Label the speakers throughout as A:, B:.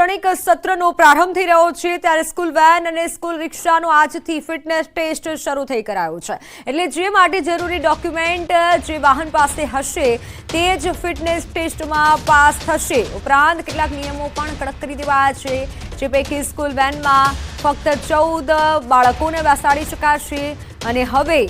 A: શૈક્ષણિક સત્રનો પ્રારંભ થઈ રહ્યો છે ત્યારે સ્કૂલ વેન અને સ્કૂલ રિક્ષાનો આજથી ફિટનેસ ટેસ્ટ શરૂ થઈ કરાયો છે। એટલે જે માટે જરૂરી ડોક્યુમેન્ટ જે વાહન પાસે હશે તે જ ફિટનેસ ટેસ્ટમાં પાસ થશે। ઉપરાંત કેટલાક નિયમો પણ કડક કરી દેવાયા છે, જે પૈકી સ્કૂલ વેનમાં ફક્ત 14 બાળકોને બેસાડી શકાશે અને હવે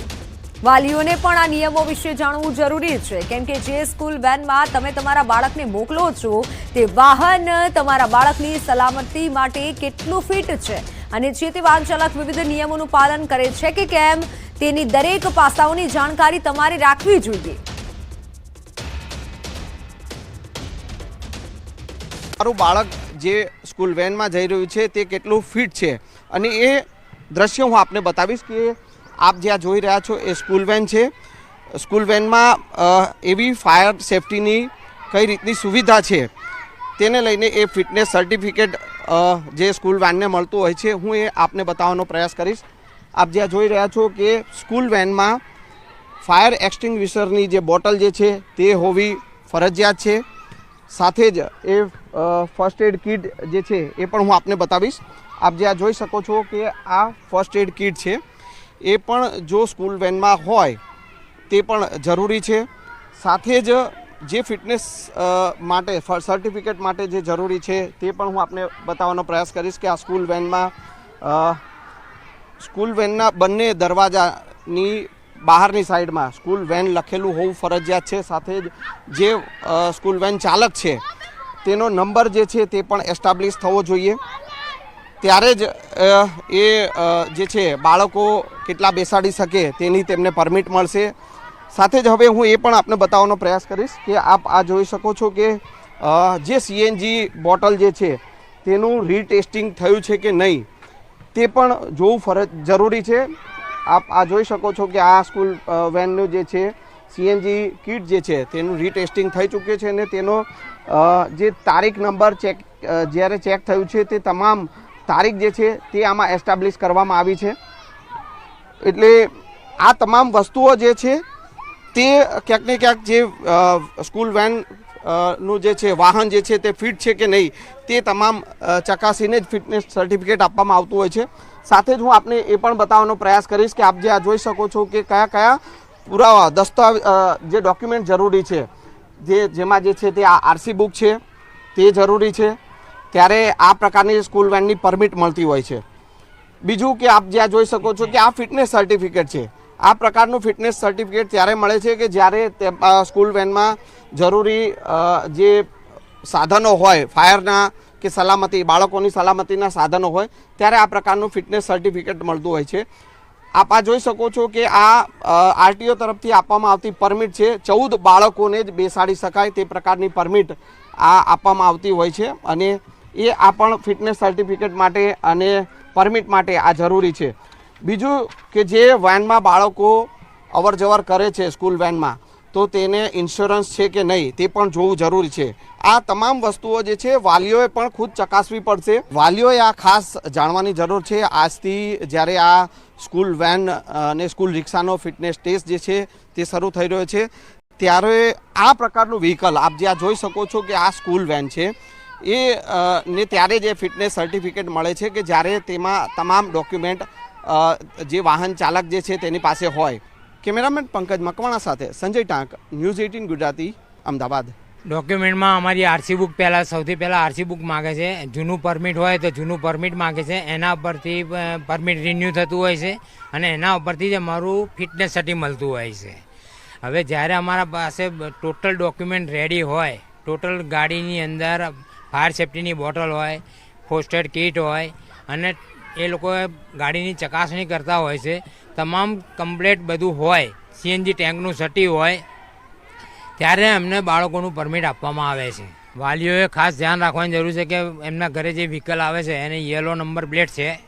A: વાલીઓને પણ આ નિયમો વિશે જાણવું જરૂરી છે, કેમ કે જે સ્કૂલ વેનમાં તમે તમારા બાળકને મોકલો છો તે વાહન તમારા બાળકની સલામતી માટે કેટલું ફિટ છે અને જે તે વાહન ચાલક વિવિધ નિયમોનું પાલન કરે છે કે કેમ તેની દરેક પાસાઓની જાણકારી તમારે રાખવી જોઈએ।
B: મારું બાળક જે સ્કૂલ વેનમાં જઈ રહ્યું છે તે કેટલું ફિટ છે અને એ દ્રશ્ય હું આપને બતાવીશ કે આપ જ્યાં જોઈ રહ્યા છો એ સ્કૂલ વેન છે। સ્કૂલ વેનમાં એવી ફાયર સેફટીની કઈ રીતની સુવિધા છે તેને લઈને એ ફિટનેસ સર્ટિફિકેટ જે સ્કૂલ વેનને મળતું હોય છે હું એ આપને બતાવવાનો પ્રયાસ કરીશ। આપ જ્યાં જોઈ રહ્યા છો કે સ્કૂલ વેનમાં ફાયર એક્સટિંગ્વિશરની જે બોટલ જે છે તે હોવી ફરજિયાત છે, સાથે જ એ ફર્સ્ટ એડ કિટ જે છે એ પણ હું આપને બતાવીશ। આપ જ્યાં જોઈ શકો છો કે આ ફર્સ્ટ એડ કિટ છે એ પણ જો સ્કૂલ વેનમાં હોય તે પણ જરૂરી છે। સાથે જ જે ફિટનેસ માટે સર્ટિફિકેટ માટે જે જરૂરી છે તે પણ હું આપને બતાવવાનો પ્રયાસ કરીશ કે આ સ્કૂલ વેનના બંને દરવાજાની બહારની સાઈડમાં સ્કૂલ વેન લખેલું હોવું ફરજિયાત છે। સાથે જ જે સ્કૂલ વેન ચાલક છે તેનો નંબર જે છે તે પણ એસ્ટાબ્લિશ થવો જોઈએ, ત્યારે જ એ જે છે બાળકો કેટલા બેસાડી શકે તેની તેમને પરમિટ મળશે। સાથે જ હવે હું એ પણ આપને બતાવવાનો પ્રયાસ કરીશ કે આપ આ જોઈ શકો છો કે જે સીએનજી બોટલ જે છે તેનું રીટેસ્ટિંગ થયું છે કે નહીં તે પણ જોવું જરૂરી છે। આપ આ જોઈ શકો છો કે આ સ્કૂલ વેનનું જે છે સીએનજી કિટ જે છે તેનું રીટેસ્ટિંગ થઈ ચૂક્યું છે અને તેનો જે તારીખ નંબર જ્યારે ચેક થયું છે તે તમામ તારીખ જે છે તે આમાં એસ્ટાબ્લિશ કરવામાં આવી છે। એટલે આ તમામ વસ્તુઓ જે છે તે ક્યાંક ને ક્યાંક જે સ્કૂલ વેન નું જે છે વાહન જે છે તે ફિટ છે કે નહીં તે તમામ ચકાસીને જ ફિટનેસ સર્ટિફિકેટ આપવામાં આવતું હોય છે। સાથે જ હું આપને એ પણ બતાવવાનો પ્રયાસ કરીશ કે આપ જે આ જોઈ શકો છો કે કયા કયા પુરાવા જે ડોક્યુમેન્ટ જરૂરી છે, જેમાં જે છે તે આ આરસી બુક છે તે જરૂરી છે, ત્યારે આ પ્રકારની સ્કૂલ વેનની પરમિટ મળતી હોય છે। બીજું કે આપ જ્યાં જોઈ શકો છો કે આ ફિટનેસ સર્ટિફિકેટ છે, આ પ્રકારનું ફિટનેસ સર્ટિફિકેટ ત્યારે મળે છે કે જ્યારે સ્કૂલ વેનમાં જરૂરી જે સાધનો હોય ફાયરના કે સલામતી બાળકોની સલામતીના સાધનો હોય ત્યારે આ પ્રકારનું ફિટનેસ સર્ટિફિકેટ મળતું હોય છે। આપ આ જોઈ શકો છો કે આ આરટીઓ તરફથી આપવામાં આવતી પરમિટ છે, 14 બાળકોને જ બેસાડી શકાય તે પ્રકારની પરમિટ આ આપવામાં આવતી હોય છે અને એ આ પણ ફિટનેસ સર્ટિફિકેટ માટે અને પરમિટ માટે આ જરૂરી છે। બીજું કે જે વેનમાં બાળકો અવર જવર કરે છે સ્કૂલ વેનમાં તો તેને ઇન્સ્યોરન્સ છે કે નહીં તે પણ જોવું જરૂરી છે। આ તમામ વસ્તુઓ જે છે વાલીઓએ પણ ખુદ ચકાસવી પડશે। વાલીઓએ આ ખાસ જાણવાની જરૂર છે આજથી જ્યારે આ સ્કૂલ વેન અને સ્કૂલ રિક્ષાનો ફિટનેસ ટેસ્ટ જે છે તે શરૂ થઈ રહ્યો છે ત્યારે આ પ્રકારનું વ્હીકલ આપ જ્યાં જોઈ શકો છો કે આ સ્કૂલ વેન છે એ ને ત્યારે જ ફિટનેસ સર્ટિફિકેટ મળે છે કે જ્યારે તેમાં તમામ ડોક્યુમેન્ટ જે વાહન ચાલક જે છે તેની પાસે હોય। કેમેરામેન પંકજ મકવાણા સાથે સંજય ટાંક, ન્યૂઝ 18 ગુજરાતી, અમદાવાદ।
C: ડોક્યુમેન્ટમાં અમારી આરસી બુક સૌથી પહેલાં આરસી બુક માગે છે, જૂનું પરમિટ હોય તો જૂનું પરમિટ માગે છે, એના ઉપરથી પરમિટ રિન્યૂ થતું હોય છે અને એના ઉપરથી જ અમારું ફિટનેસ સર્ટિ મળતું હોય છે। હવે જ્યારે અમારા પાસે ટોટલ ડોક્યુમેન્ટ રેડી હોય, ટોટલ ગાડીની અંદર ફાયર સેફ્ટીની બોટલ હોય, ફર્સ્ટ એડ કિટ હોય અને એ લોકો ગાડીની ચકાસણી કરતા હોય છે, તમામ કમ્પ્લેટ બધું હોય, સીએનજી ટેન્કનું સર્ટી હોય, ત્યારે અમને બાળકોનું પરમિટ આપવામાં આવે છે। વાલીઓએ ખાસ ધ્યાન રાખવાની જરૂર છે કે એમના ઘરે જે વ્હીકલ આવે છે એને યલો નંબર પ્લેટ છે,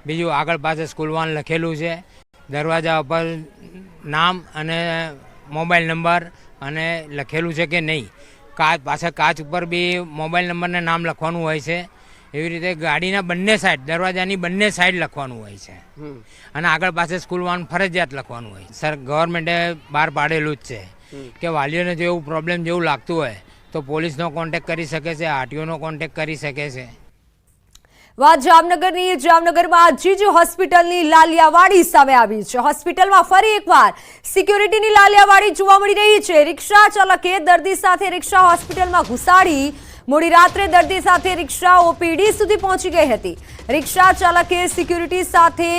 C: બીજું આગળ પાસે સ્કૂલ વાન લખેલું છે, દરવાજા ઉપર નામ અને મોબાઈલ નંબર અને લખેલું છે કે નહીં, પાછળ કાચ ઉપર બી મોબાઈલ નંબરને નામ લખવાનું હોય છે। એવી રીતે ગાડીના બંને સાઈડ દરવાજાની બંને સાઈડ લખવાનું હોય છે અને આગળ પાસે સ્કૂલ વાન ફરજિયાત લખવાનું હોય। સર ગવર્મેન્ટે બહાર પાડેલું જ છે કે વાલીઓને જો એવું પ્રોબ્લેમ જેવું લાગતું હોય તો પોલીસનો કોન્ટેક કરી શકે છે, આરટીઓનો કોન્ટેક કરી શકે છે.
A: વાત જામનગરની. જામનગરમાં જીજી હોસ્પિટલની લાલિયાવાડી સામે આવી છે. હોસ્પિટલમાં ફરી એકવાર સિક્યુરિટીની લાલિયાવાડી જોવા મળી રહી છે. રિક્ષા ચાલકે દર્દી સાથે રિક્ષા હોસ્પિટલમાં ઘુસાડી મોડી રાત્રે દર્દી સાથે રિક્ષા ઓપીડી સુધી પહોંચી ગઈ હતી. રિક્ષા ચાલકે સિક્યુરિટી સાથે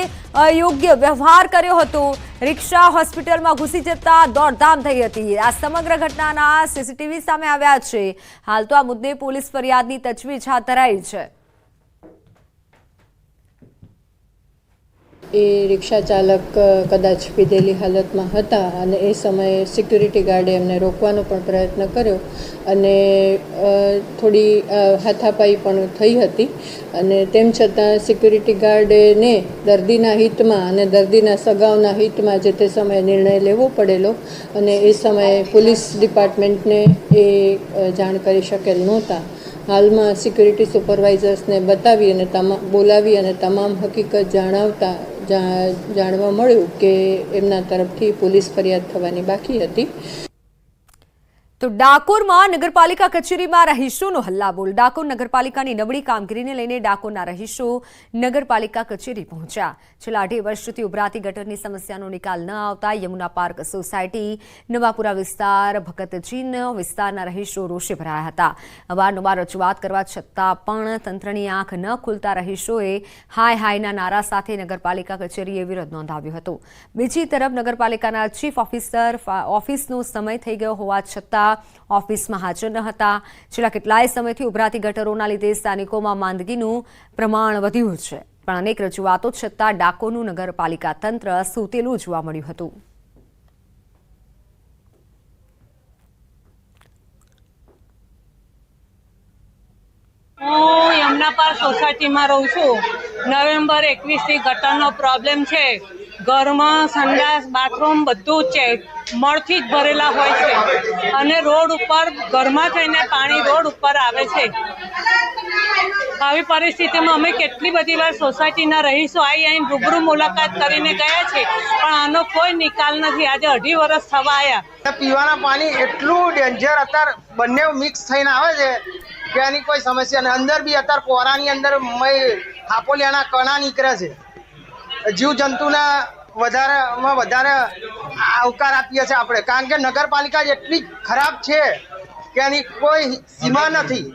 A: અયોગ્ય વ્યવહાર કર્યો હતો. રિક્ષા હોસ્પિટલમાં ઘૂસી જતા દોડધામ થઈ હતી. આ સમગ્ર ઘટનાના સીસીટીવી સામે આવ્યા છે. હાલ તો આ મુદ્દે પોલીસ ફરિયાદની તજવીજ હાથ ધરાઈ છે.
D: એ રિક્ષા ચાલક કદાચ પીધેલી હાલતમાં હતા અને એ સમયે સિક્યુરિટી ગાર્ડે એમને રોકવાનો પણ પ્રયત્ન કર્યો અને થોડી હાથાપાઈ પણ થઈ હતી અને તેમ છતાં સિક્યુરિટી ગાર્ડને દર્દીના હિતમાં અને દર્દીના સગાઓના હિતમાં જે તે સમયે નિર્ણય લેવો પડેલો અને એ સમયે પોલીસ ડિપાર્ટમેન્ટને એ જાણ કરી શકેલ નહોતા. હાલમાં સિક્યુરિટી સુપરવાઇઝર્સને બતાવી અને બોલાવી અને તમામ હકીકત જાણવા મળ્યું કે એમના તરફથી પોલીસ ફરિયાદ થવાની બાકી હતી.
A: તો ડાકોરમાં નગરપાલિકા કચેરીમાં રહીશોનો હલ્લાબોલ. ડાકોર નગરપાલિકાની નબળી કામગીરીને લઈને ડાકોરના રહીશો નગરપાલિકા કચેરી પહોંચ્યા. છેલ્લા 2.5 વર્ષથી ઉભરાતી ગટરની સમસ્યાનો નિકાલ ન આવતા યમુના પાર્ક સોસાયટી, નવાપુરા વિસ્તાર, ભગતજીન વિસ્તારના રહીશો રોષે ભરાયા હતા. અવારનવાર રજૂઆત કરવા છતાં પણ તંત્રની આંખ ન ખુલતા રહીશોએ હાય હાયના નારા સાથે નગરપાલિકા કચેરીએ વિરોધ નોંધાવ્યો હતો. બીજી તરફ નગરપાલિકાના ચીફ ઓફિસર ઓફિસનો સમય થઈ ગયો હોવા છતાં ઓફિસમાં હાજર ન હતા. છેલ્લા કેટલાય સમયથી ઉભરાતી ગટરોના લીધે સ્થાનિકોમાં માંદગીનું પ્રમાણ વધ્યું છે. પણ અનેક રજૂઆતો છતાં ડાકોરનું નગરપાલિકા તંત્ર સૂતેલું જોવા મળ્યું હતું.
E: હું યમુના પાર્ક સોસાયટીમાં રહું છું. નવેમ્બર 21થી ગટરનો પ્રોબ્લેમ છે. ઘરમાં સંડાસ, બાથરૂમ બધું જ છે, મળથી જ ભરેલા હોય છે અને રોડ ઉપર ઘરમાં થઈને પાણી રોડ ઉપર આવે છે. આવી પરિસ્થિતિમાં અમે કેટલી બધી વાર સોસાયટીના રહીશો આવીને રૂબરૂ મુલાકાત કરીને ગયા છે, પણ આનો કોઈ નિકાલ નથી. આજે 2.5 વર્ષ થવા આવ્યા.
F: પીવાના પાણી એટલું ડેન્જર અત્યારે બંને મિક્સ થઈને આવે છે કે એની કોઈ સમસ્યા નહીં. અંદર બી અત્યારે કોરાની અંદર હાપોલિયાના કણા નીકળે છે. જીવજંતુના વધારે આવકાર આપીએ છીએ આપણે, કારણ કે નગરપાલિકા એટલી ખરાબ છે કે એની કોઈ સીમા નથી.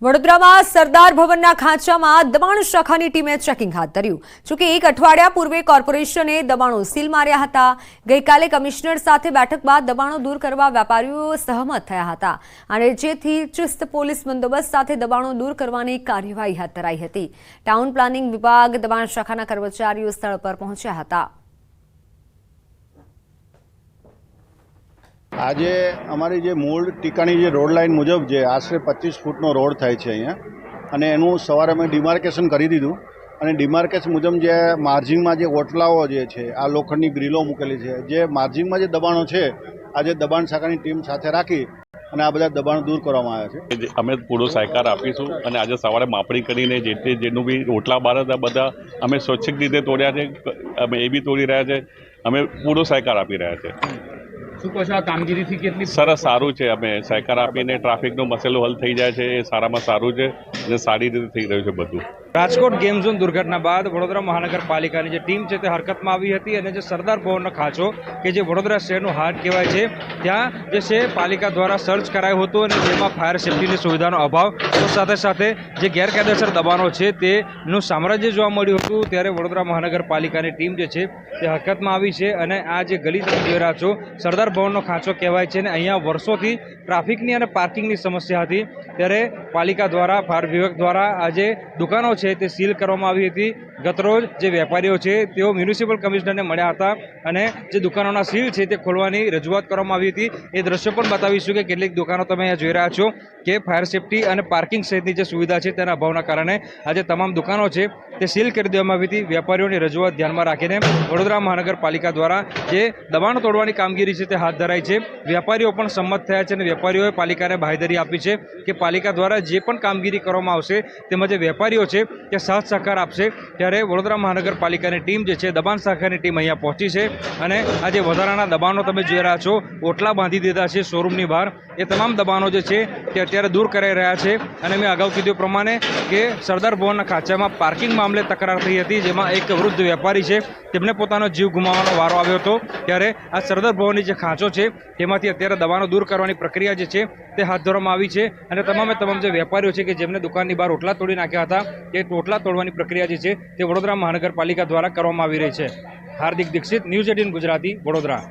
A: વડોદરામાં સરદાર ભવનના ખાંચામાં દબાણ શાખાની ટીમે ચેકિંગ હાથ ધર્યું. જોકે 1 અઠવાડિયા પૂર્વે કોર્પોરેશને દબાણો સીલ માર્યા હતા. ગઈકાલે કમિશનર સાથે બેઠક બાદ દબાણો દૂર કરવા વેપારીઓ સહમત થયા હતા અને જેથી ચુસ્ત પોલીસ બંદોબસ્ત સાથે દબાણો દૂર કરવાની કાર્યવાહી હાથ ધરાઈ હતી. ટાઉન પ્લાનિંગ વિભાગ દબાણ શાખાના કર્મચારીઓ સ્થળ પર પહોંચ્યા હતા.
G: આજે અમારી જે મૂળ ટીકાની જે રોડ લાઇન મુજબ જે આશરે 25 ફૂટનો રોડ થાય છે અહીંયા, અને એનું સવારે અમે ડિમાર્કેશન કરી દીધું અને ડિમાર્કેશન મુજબ જે માર્જિંગમાં જે ઓટલાઓ જે છે, આ લોખંડની ગ્રીલો મૂકેલી છે, જે માર્જિંગમાં જે દબાણો છે, આજે દબાણ શાખાની ટીમ સાથે રાખી અને આ બધા દબાણ દૂર કરવામાં આવ્યા છે.
H: અમે પૂરો સહકાર આપીશું અને આજે સવારે માપણી કરીને જેનું બી ઓટલા બાર હતા બધા અમે સ્વૈચ્છિક રીતે તોડ્યા છે. અમે એ બી તોડી રહ્યા છે. અમે પૂરો સહકાર આપી રહ્યા છે.
I: શું કહો છો, આ કામગીરીથી કેટલી
H: સરસ સારું છે. અમે સહકાર આપીને ટ્રાફિકનો મસલો હલ થઈ જાય છે, એ સારામાં સારું છે અને સારી રીતે થઈ રહ્યું છે બધું.
I: રાજકોટ ગેમ ઝોન દુર્ઘટના બાદ વડોદરા મહાનગરપાલિકાની જે ટીમ છે તે હરકતમાં આવી હતી અને જે સરદાર ભવનનો ખાંચો કે જે વડોદરા શહેરનું હાર્ટ કહેવાય છે, ત્યાં જે છે પાલિકા દ્વારા સર્ચ કરાયું હતું અને જેમાં ફાયર સેફ્ટીની સુવિધાનો અભાવ, તો સાથે સાથે જે ગેરકાયદેસર દબાણો છે તેનું સામ્રાજ્ય જોવા મળ્યું હતું. ત્યારે વડોદરા મહાનગરપાલિકાની ટીમ જે છે તે હરકતમાં આવી છે અને આ જે ગલી તમે જોઈ રહ્યા છો, સરદાર ભવનનો ખાંચો કહેવાય છે અને અહીંયા વર્ષોથી ટ્રાફિકની અને પાર્કિંગની સમસ્યા હતી. ત્યારે પાલિકા દ્વારા, ફાયર વિભાગ દ્વારા આ જે દુકાનો છે તે સીલ કરવામાં આવી હતી. ગતરોજ જે વેપારીઓ છે તેઓ મ્યુનિસિપલ કમિશનરને મળ્યા હતા અને જે દુકાનોના સીલ છે તે ખોલવાની રજૂઆત કરવામાં આવી હતી. એ દ્રશ્યો પણ બતાવીશું કે કેટલીક દુકાનો તમે અહીંયા જોઈ રહ્યા છો કે ફાયર સેફ્ટી અને પાર્કિંગ સહિતની જે સુવિધા છે તેના અભાવના કારણે આજે તમામ દુકાનો છે તે સીલ કરી દેવામાં આવી હતી. વેપારીઓની રજૂઆત ધ્યાનમાં રાખીને વડોદરા મહાનગરપાલિકા દ્વારા જે દબાણો તોડવાની કામગીરી છે તે હાથ ધરાઈ છે. વેપારીઓ પણ સંમત થયા છે અને વેપારીઓએ પાલિકાને બાંહેધરી આપી છે કે પાલિકા દ્વારા જે પણ કામગીરી કરવામાં આવશે તેમાં જે વેપારીઓ છે તે સાથ સહકાર આપશે. ત્યારે વડોદરા મહાનગરપાલિકાની ટીમ જે છે દબાણ શાખાની ટીમ અહીંયા પહોંચી છે અને આ જે વધારાના દબાણો તમે જોઈ રહ્યા છો, ઓટલા બાંધી દીધા છે શોરૂમની બહાર, એ તમામ દબાણો જે છે તે અત્યારે દૂર કરાઈ રહ્યા છે. અને મેં અગાઉ કીધું પ્રમાણે કે સરદાર ભવનના ખાંચામાં પાર્કિંગ મામલે તકરાર થઈ હતી, જેમાં એક વૃદ્ધ વેપારી છે તેમને પોતાનો જીવ ગુમાવવાનો વારો આવ્યો હતો. ત્યારે આ સરદાર ભવનની જે ખાંચો છે તેમાંથી અત્યારે દબાણો દૂર કરવાની પ્રક્રિયા જે છે તે હાથ ધરવામાં આવી છે અને તમામે તમામ જે વેપારીઓ છે કે જેમને દુકાનની બહાર ઓટલા તોડી નાખ્યા હતા તે ઓટલા તોડવાની પ્રક્રિયા જે છે તે વડોદરા મહાનગરપાલિકા દ્વારા કરવામાં આવી રહી છે. હાર્દિક દીક્ષિત, ન્યૂઝ 18 ગુજરાતી, વડોદરા.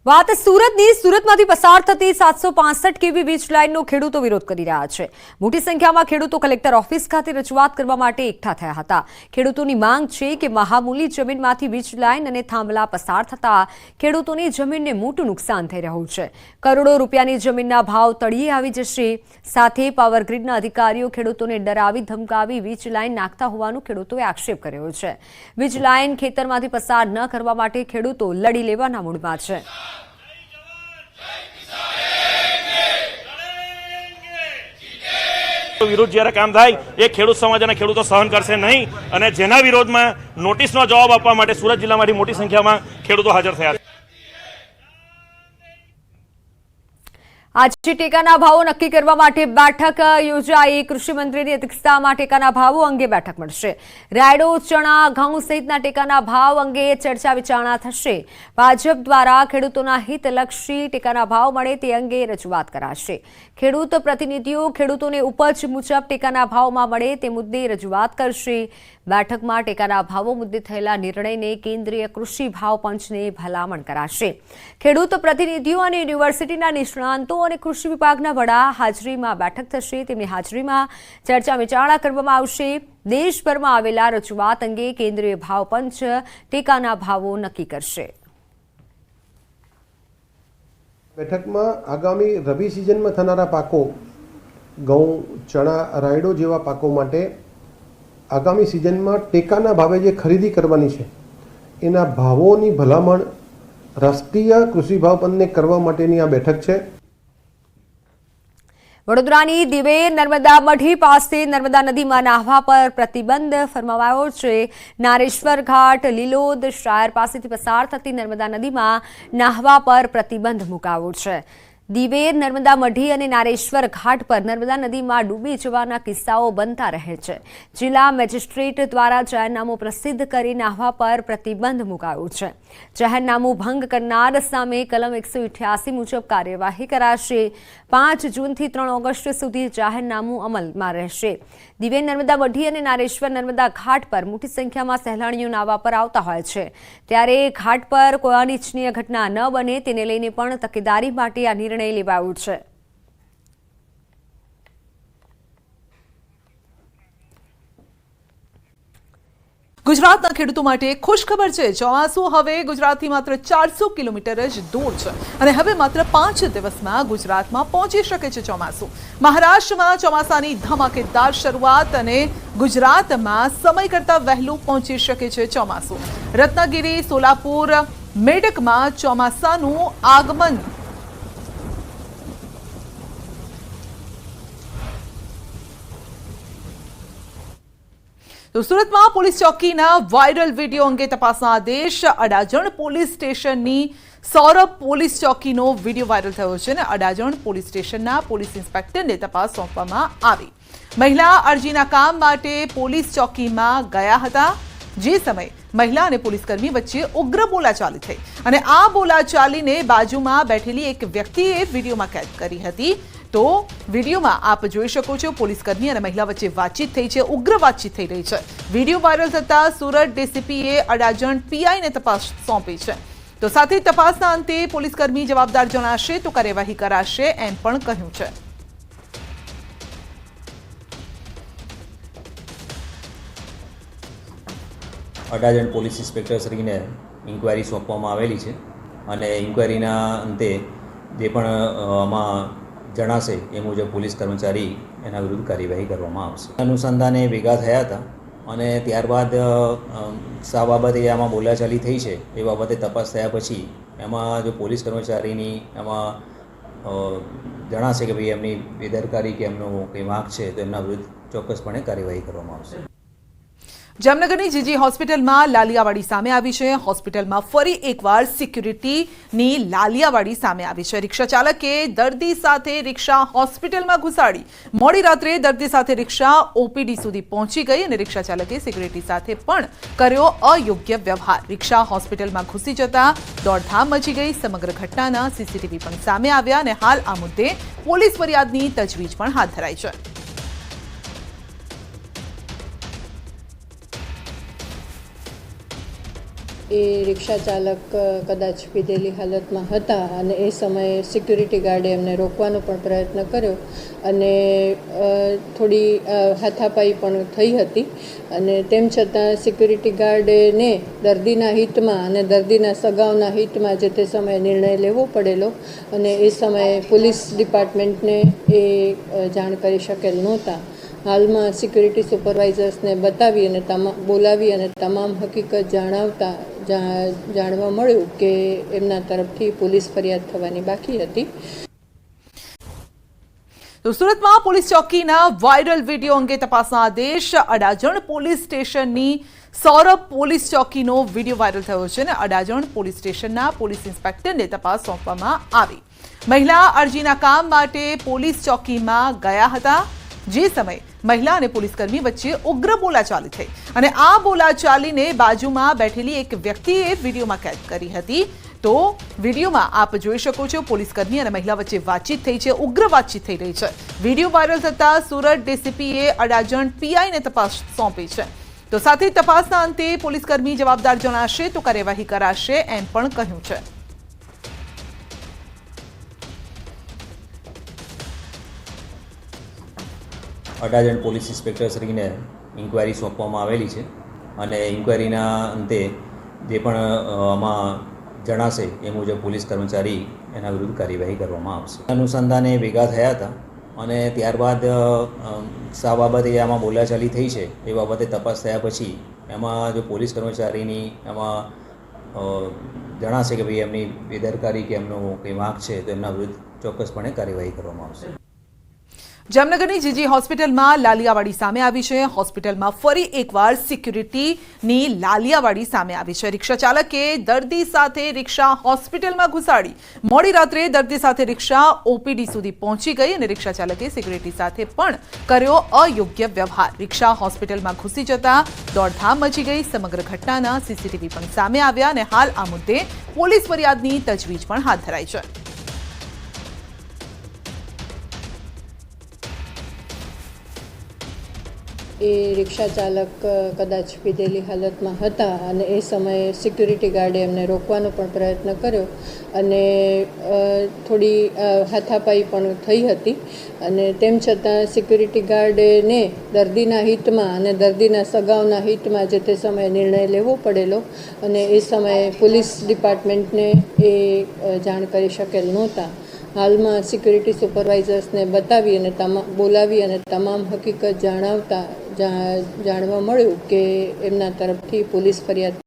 A: વાત સુરતની. સુરતમાંથી પસાર થતી 765 કેવી વીજ લાઇનનો ખેડૂતો વિરોધ કરી રહ્યા છે. મોટી સંખ્યામાં ખેડૂતો કલેક્ટર ઓફિસ ખાતે રજૂઆત કરવા માટે એકઠા થયા હતા. ખેડૂતોની માંગ છે કે મહામૂલી જમીનમાંથી વીજ લાઇન અને થાંભલા પસાર થતા ખેડૂતોની જમીનને મોટું નુકસાન થઈ રહ્યું છે. કરોડો રૂપિયાની જમીનના ભાવ તળિયે આવી જશે. સાથે પાવર ગ્રીડના અધિકારીઓ ખેડૂતોને ડરાવી ધમકાવી વીજ લાઇન નાખતા હોવાનો ખેડૂતોએ આક્ષેપ કર્યો છે. વીજ લાઇન ખેતરમાંથી પસાર ન કરવા માટે ખેડૂતો લડી લેવાના મૂડમાં છે.
J: વિરુદ્ધ જ્યારે કામ થાય એ ખેડૂત સમાજ અને ખેડૂતો સહન કરશે નહીં અને જેના વિરોધમાં નોટિસનો જવાબ આપવા માટે સુરત જિલ્લામાંથી મોટી સંખ્યામાં ખેડૂતો હાજર થયા છે.
A: આજે ટેકાના ભાવો નક્કી કરવા માટે બેઠક યોજાઈ. કૃષિ મંત્રીની અધ્યક્ષતામાં ટેકાના ભાવો અંગે બેઠક મળશે. રાયડો, ચણા, ઘઉં સહિતના ટેકાના ભાવ અંગે ચર્ચા વિચારણા થશે. ભાજપ દ્વારા ખેડૂતોના હિતલક્ષી ટેકાના ભાવ મળે તે અંગે રજૂઆત કરાશે. ખેડૂત પ્રતિનિધિઓ ખેડૂતોને ઉપજ મુજબ ટેકાના ભાવમાં મળે તે મુદ્દે રજૂઆત કરશે. બેઠકમાં ટેકાના ભાવો મુદ્દે થયેલા નિર્ણયને કેન્દ્રીય કૃષિ ભાવ પંચને ભલામણ કરાશે. ખેડૂત પ્રતિનિધિઓ અને યુનિવર્સિટીના નિષ્ણાંતો અને કૃષિ વિભાગના વડા હાજરીમાં બેઠક થશે. તેમની હાજરીમાં ચર્ચા વિચારણા કરવામાં આવશે. દેશભરમાં આવેલા રજૂઆત અંગે કેન્દ્રીય ભાવ પંચ ટેકાના ભાવો નક્કી કરશે.
K: બેઠકમાં આગામી રવિ સિઝનમાં થનારા પાકો ઘઉં, ચણા, રાયડો જેવા પાકો માટે આગામી સિઝનમાં ટેકાના ભાવે જે ખરીદી કરવાની છે એના ભાવોની ભલામણ રાષ્ટ્રીય કૃષિ ભાવ પંચને કરવા માટેની આ બેઠક છે.
A: વડોદરાની દિવેર નર્મદા મઢી પાસે નર્મદા નદીમાં નાહવા પર પ્રતિબંધ ફરમાવાયો છે. નારેશ્વર ઘાટ, લીલોદ શાયર પાસેથી પસાર થતી નર્મદા નદીમાં નાહવા પર પ્રતિબંધ મુકાયો છે. દિવેર નર્મદા મઢી અને નારેશ્વર ઘાટ પર નર્મદા નદીમાં ડૂબી જવાના કિસ્સાઓ બનતા રહે છે. જિલ્લા મેજિસ્ટ્રેટ દ્વારા જાહેરનામું પ્રસિદ્ધ કરી નાહવા પર પ્રતિબંધ મુકાયું છે. જાહેરનામું ભંગ કરનાર સામે કલમ 188 મુજબ કાર્યવાહી કરાશે. 5 જૂનથી 3 ઓગસ્ટ સુધી જાહેરનામું અમલમાં રહેશે. દિવેર નર્મદા મઢી અને નારેશ્વર નર્મદા ઘાટ પર મોટી સંખ્યામાં સહેલાણીઓ નાહવા પર આવતા હોય છે. ત્યારે ઘાટ પર કોઈ અનિચ્છનીય ઘટના ન બને તેને લઈને પણ તકેદારી માટે આ નિર્ણય લેવાયું છે.
L: ગુજરાતના ખેડૂતો માટે ખુશખબર છે. ચોમાસું હવે ગુજરાતથી માત્ર 400 કિલોમીટર જ દૂર છે અને હવે માત્ર 5 દિવસમાં ગુજરાતમાં પહોંચી શકે છે ચોમાસું. મહારાષ્ટ્રમાં ચોમાસાની ધમાકેદાર શરૂઆત અને ગુજરાતમાં સમય કરતાં વહેલું પહોંચી શકે છે ચોમાસું. રત્નાગીરી, સોલાપુર, મેડકમાં ચોમાસાનું આગમન. તો સુરતમાં પોલીસ ચોકીના વાયરલ વિડીયો અંગે તપાસના આદેશ. અડાજણ પોલીસ સ્ટેશનની સૌરભ પોલીસ ચોકીનો વિડીયો વાયરલ થયો છે અને અડાજણ પોલીસ સ્ટેશનના પોલીસ ઇન્સ્પેક્ટરને તપાસ સોંપવામાં આવી. મહિલા અરજીના કામ માટે પોલીસ ચોકીમાં ગયા હતા. જે સમયે મહિલા અને પોલીસકર્મી વચ્ચે ઉગ્ર બોલાચાલી થઈ અને આ બોલાચાલીને બાજુમાં બેઠેલી એક વ્યક્તિએ વિડીયોમાં કેદ કરી હતી. તો વિડીયોમાં આપ જોઈ શકો છો પોલીસકર્મી અને મહિલા વચ્ચે વાતચીત થઈ છે, ઉગ્ર વાતચીત થઈ રહી છે. વિડીયો વાયરલ થતા સુરત ડીસીપીએ અડાજણ પીઆઈને તપાસ સોંપી છે. તો સાથે તપાસના અંતે પોલીસકર્મી જવાબદાર જણાશે તો કાર્યવાહી કરાશે એમ પણ કહ્યું છે.
M: અડાજણ પોલીસ ઇન્સ્પેક્ટરશ્રીને ઇન્ક્વાયરી સોંપવામાં આવેલી છે અને ઇન્ક્વાયરીના અંતે જે પણ આમાં જણાશે એ મુજબ પોલીસ કર્મચારી એના વિરુદ્ધ કાર્યવાહી કરવામાં આવશે. અનુસંધાને ભેગા થયા હતા અને ત્યારબાદ શા બાબતે આમાં બોલાચાલી થઈ છે એ બાબતે તપાસ થયા પછી એમાં જો પોલીસ કર્મચારીની એમાં જણાશે કે ભાઈ એમની બેદરકારી કે એમનો કંઈ વાંક છે તો એમના વિરુદ્ધ ચોક્કસપણે કાર્યવાહી કરવામાં આવશે.
L: જામનગરની જીજી હોસ્પિટલમાં લાલિયાવાડી સામે આવી છે. હોસ્પિટલમાં ફરી એકવાર સિક્યુરિટીની લાલિયાવાડી સામે આવી છે. રિક્ષા ચાલકે દર્દી સાથે રિક્ષા હોસ્પિટલમાં ઘુસાડી. મોડી રાત્રે દર્દી સાથે રિક્ષા ઓપીડી સુધી પહોંચી ગઈ અને રિક્ષા ચાલકે સિક્યુરિટી સાથે પણ કર્યો અયોગ્ય વ્યવહાર. રિક્ષા હોસ્પિટલમાં ઘૂસી જતા દોડધામ મચી ગઈ. સમગ્ર ઘટનાના સીસીટીવી પણ સામે આવ્યા અને હાલ આ મુદ્દે પોલીસ ફરિયાદની તજવીજ પણ હાથ ધરાઈ છે.
D: એ રિક્ષા ચાલક કદાચ પીધેલી હાલતમાં હતા અને એ સમયે સિક્યુરિટી ગાર્ડે એમને રોકવાનો પણ પ્રયત્ન કર્યો અને થોડી હાથાપાઈ પણ થઈ હતી અને તેમ છતાં સિક્યુરિટી ગાર્ડને દર્દીના હિતમાં અને દર્દીના સગાઓના હિતમાં જે તે સમયે નિર્ણય લેવો પડેલો અને એ સમયે પોલીસ ડિપાર્ટમેન્ટને એ જાણ કરી શકેલ નહોતા. હાલમાં સિક્યુરિટી સુપરવાઇઝર્સને બતાવી અને બોલાવી અને તમામ હકીકત જાણવા મળ્યું કે એમના તરફથી પોલીસ ફરિયાદ થવાની બાકી હતી.
L: તો સુરતમાં પોલીસ ચોકીના વાયરલ વિડીયો અંગે તપાસના આદેશ. અડાજણ પોલીસ સ્ટેશનની સૌરભ પોલીસ ચોકીનો વિડીયો વાયરલ થયો છે અને અડાજણ પોલીસ સ્ટેશનના પોલીસ ઇન્સ્પેક્ટરને તપાસ સોંપવામાં આવી. મહિલા અરજીના કામ માટે પોલીસ ચોકીમાં ગયા હતા. જે સમયે મહિલા અને પોલીસકર્મી વચ્ચે ઉગ્ર બોલાચાલી થઈ અને આ બોલાચાલીને બાજુમાં બેઠેલી એક વ્યક્તિએ વિડીયોમાં કેદ કરી હતી. તો વિડીયોમાં આપ જોઈ શકો છો પોલીસકર્મી અને મહિલા વચ્ચે વાતચીત થઈ છે. ઉગ્ર વાતચીત થઈ રહી છે. વિડીયો વાયરલ થતા સુરત ડીસીપીએ અડાજણ પીઆઈને તપાસ સોંપી છે. તો સાથે તપાસના અંતે પોલીસકર્મી જવાબદાર જણાશે તો કાર્યવાહી કરાશે એમ પણ કહ્યું છે.
M: અડાજણ પોલીસ ઇન્સ્પેક્ટરશ્રીને ઇન્ક્વાયરી સોંપવામાં આવેલી છે અને ઇન્ક્વાયરીના અંતે જે પણ આમાં જણાશે એ મુજબ પોલીસ કર્મચારી એના વિરુદ્ધ કાર્યવાહી કરવામાં આવશે. અનુસંધાને ભેગા થયા હતા અને ત્યારબાદ શા બાબતે આમાં બોલાચાલી થઈ છે એ બાબતે તપાસ થયા પછી એમાં જો પોલીસ કર્મચારીની એમાં જણાશે કે ભાઈ એમની બેદરકારી કે એમનો કંઈ વાંક છે તો એમના વિરુદ્ધ ચોક્કસપણે કાર્યવાહી કરવામાં આવશે.
L: જામનગરની જીજી હોસ્પિટલમાં લાલિયાવાડી સામે આવી છે. હોસ્પિટલમાં ફરી એકવાર સિક્યુરિટીની લાલિયાવાડી સામે આવી છે. રિક્ષા ચાલકે દર્દી સાથે રિક્ષા હોસ્પિટલમાં ઘુસાડી. મોડી રાત્રે દર્દી સાથે રિક્ષા ઓપીડી સુધી પહોંચી ગઈ અને રિક્ષા ચાલકે સિક્યુરિટી સાથે પણ કર્યો અયોગ્ય વ્યવહાર. રિક્ષા હોસ્પિટલમાં ઘૂસી જતા દોડધામ મચી ગઈ. સમગ્ર ઘટનાના સીસીટીવી પણ સામે આવ્યા અને હાલ આ મુદ્દે પોલીસ ફરિયાદની તજવીજ પણ હાથ ધરાઈ છે.
D: એ રિક્ષા ચાલક કદાચ પીધેલી હાલતમાં હતા અને એ સમયે સિક્યુરિટી ગાર્ડે એમને રોકવાનો પણ પ્રયત્ન કર્યો અને થોડી હાથાપાઈ પણ થઈ હતી અને તેમ છતાં સિક્યુરિટી ગાર્ડને દર્દીના હિતમાં અને દર્દીના સગાઓના હિતમાં જે તે સમયે નિર્ણય લેવો પડેલો અને એ સમયે પોલીસ ડિપાર્ટમેન્ટને એ જાણ કરી શકેલ નહોતા. હાલમાં સિક્યુરિટી સુપરવાઇઝર્સને બતાવી અને બોલાવી અને તમામ હકીકત જાણવા મળ્યું કે એમના તરફથી પોલીસ ફરિયાદ